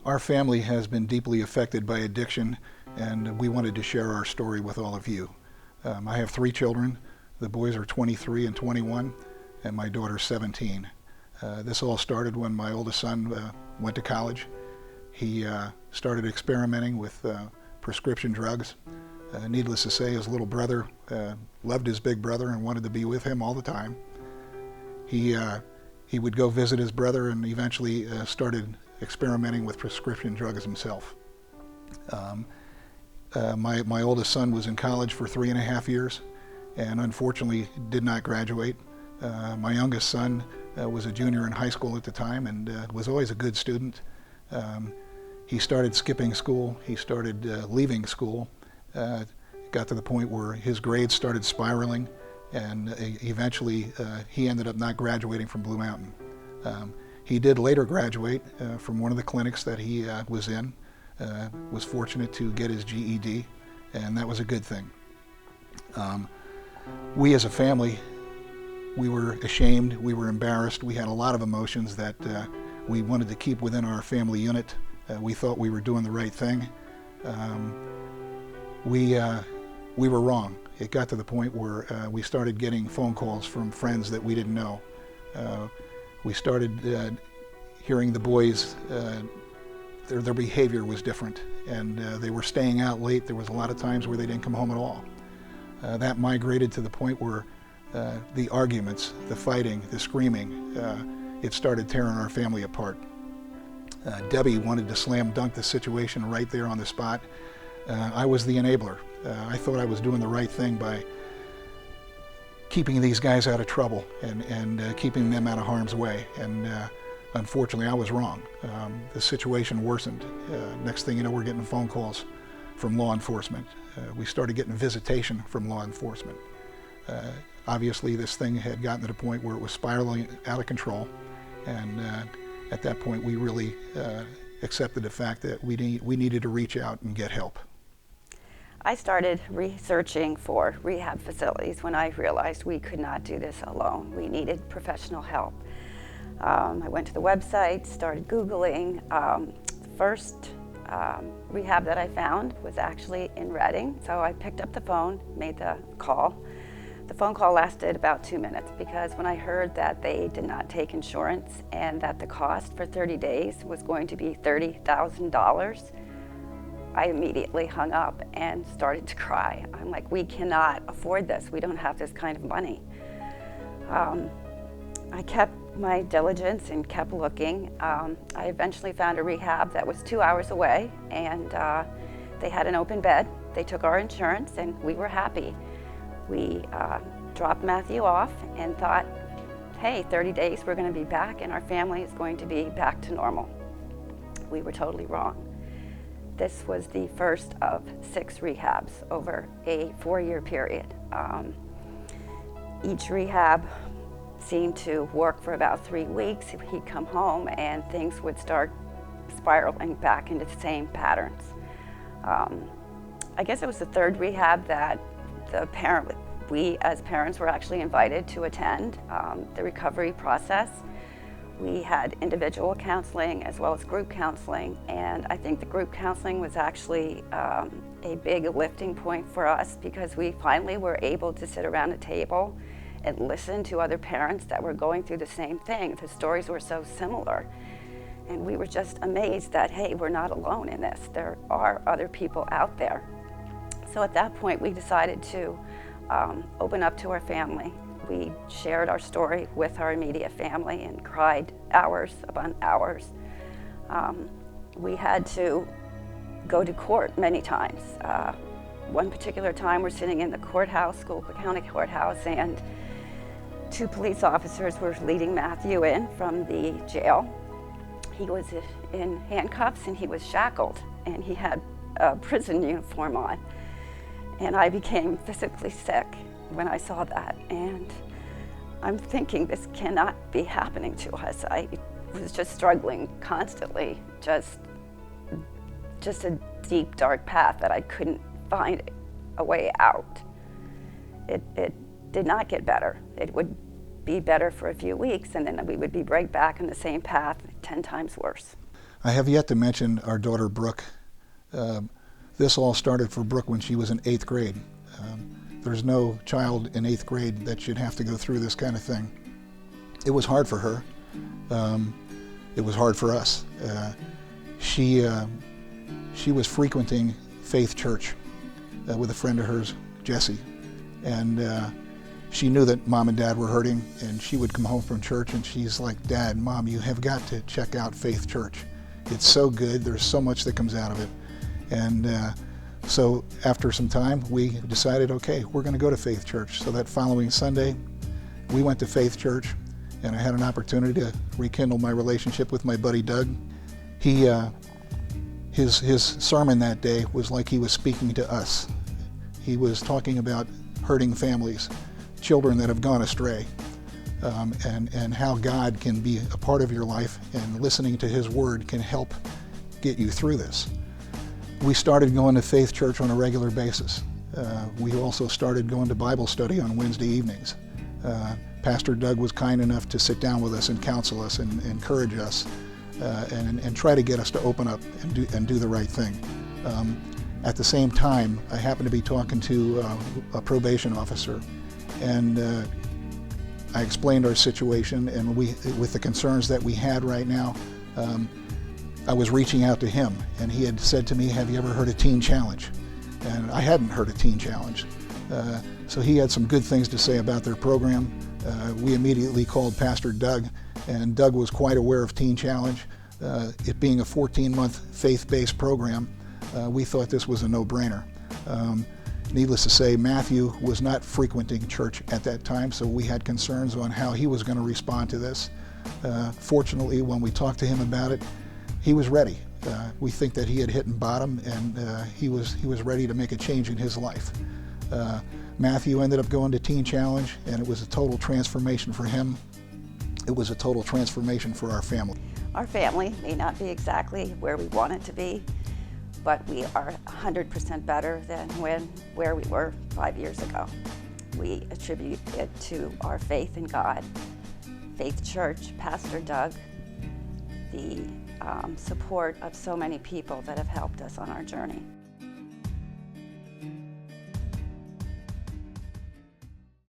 Our family has been deeply affected by addiction, and we wanted to share our story with all of you. I have 3 children. The boys are 23 and 21, and my daughter's 17. This all started when my oldest son went to college. He started experimenting with prescription drugs. Needless to say, his little brother loved his big brother and wanted to be with him all the time. He would go visit his brother and eventually started experimenting with prescription drugs himself. My oldest son was in college for 3.5 years and unfortunately did not graduate. My youngest son was a junior in high school at the time and was always a good student. He started skipping school. He started leaving school. It got to the point where his grades started spiraling, and eventually he ended up not graduating from Blue Mountain. He did later graduate from one of the clinics that he was in, was fortunate to get his GED, and that was a good thing. We as a family, we were ashamed, we were embarrassed, we had a lot of emotions that we wanted to keep within our family unit. We thought we were doing the right thing. We were wrong. It got to the point where we started getting phone calls from friends that we didn't know. We started hearing the boys, their behavior was different, and they were staying out late. There was a lot of times where they didn't come home at all. That migrated to the point where the arguments, the fighting, the screaming, it started tearing our family apart. Debbie wanted to slam dunk the situation right there on the spot. I was the enabler. I thought I was doing the right thing by keeping these guys out of trouble and keeping them out of harm's way. And unfortunately, I was wrong. The situation worsened. Next thing you know, we're getting phone calls from law enforcement. We started getting visitation from law enforcement. Obviously, this thing had gotten to the point where it was spiraling out of control. And at that point, we really accepted the fact that we needed to reach out and get help. I started researching for rehab facilities when I realized we could not do this alone. We needed professional help. I went to the website, started Googling. The first rehab that I found was actually in Reading, so I picked up the phone, made the call. The phone call lasted about 2 minutes because when I heard that they did not take insurance and that the cost for 30 days was going to be $30,000, I immediately hung up and started to cry. I'm like, we cannot afford this. We don't have this kind of money. I kept my diligence and kept looking. I eventually found a rehab that was 2 hours away, and they had an open bed. They took our insurance, and we were happy. We dropped Matthew off and thought, hey, 30 days, we're going to be back, and our family is going to be back to normal. We were totally wrong. This was the first of 6 rehabs over a 4-year period. Each rehab seemed to work for about 3 weeks. He'd come home and things would start spiraling back into the same patterns. I guess it was the 3rd rehab that we as parents were actually invited to attend the recovery process. We had individual counseling as well as group counseling, and I think the group counseling was actually a big lifting point for us because we finally were able to sit around a table and listen to other parents that were going through the same thing. The stories were so similar, and we were just amazed that, hey, we're not alone in this. There are other people out there. So at that point, we decided to open up to our family. We shared our story with our immediate family and cried hours upon hours. We had to go to court many times. One particular time, we're sitting in the courthouse, Schuylkill County Courthouse, and 2 police officers were leading Matthew in from the jail. He was in handcuffs and he was shackled, and he had a prison uniform on. And I became physically sick when I saw that, and I'm thinking this cannot be happening to us. I was just struggling constantly, just a deep, dark path that I couldn't find a way out. It did not get better. It would be better for a few weeks, and then we would be right back in the same path, 10 times worse. I have yet to mention our daughter Brooke. This all started for Brooke when she was in 8th grade. There's no child in 8th grade that should have to go through this kind of thing. It was hard for her. It was hard for us. She was frequenting Faith Church with a friend of hers, Jesse, and she knew that Mom and Dad were hurting, and she would come home from church and she's like, "Dad, Mom, you have got to check out Faith Church. It's so good. There's so much that comes out of it." And so after some time, we decided, okay, we're going to go to Faith Church. So that following Sunday, we went to Faith Church, and I had an opportunity to rekindle my relationship with my buddy Doug. His sermon that day was like he was speaking to us. He was talking about hurting families, children that have gone astray, and how God can be a part of your life, and listening to His Word can help get you through this. We started going to Faith Church on a regular basis. We also started going to Bible study on Wednesday evenings. Pastor Doug was kind enough to sit down with us and counsel us and encourage us and try to get us to open up and do the right thing. At the same time, I happened to be talking to a probation officer, and I explained our situation, and with the concerns that we had right now, I was reaching out to him, and he had said to me, "Have you ever heard of Teen Challenge?" And I hadn't heard of Teen Challenge. So he had some good things to say about their program. We immediately called Pastor Doug, and Doug was quite aware of Teen Challenge. It being a 14-month faith-based program, we thought this was a no-brainer. Needless to say, Matthew was not frequenting church at that time, so we had concerns on how he was going to respond to this. Fortunately, when we talked to him about it, he was ready. We think that he had hit bottom, and he was ready to make a change in his life. Matthew ended up going to Teen Challenge, and it was a total transformation for him. It was a total transformation for our family. Our family may not be exactly where we want it to be, but we are 100% better than where we were 5 years ago. We attribute it to our faith in God, Faith Church, Pastor Doug, the support of so many people that have helped us on our journey.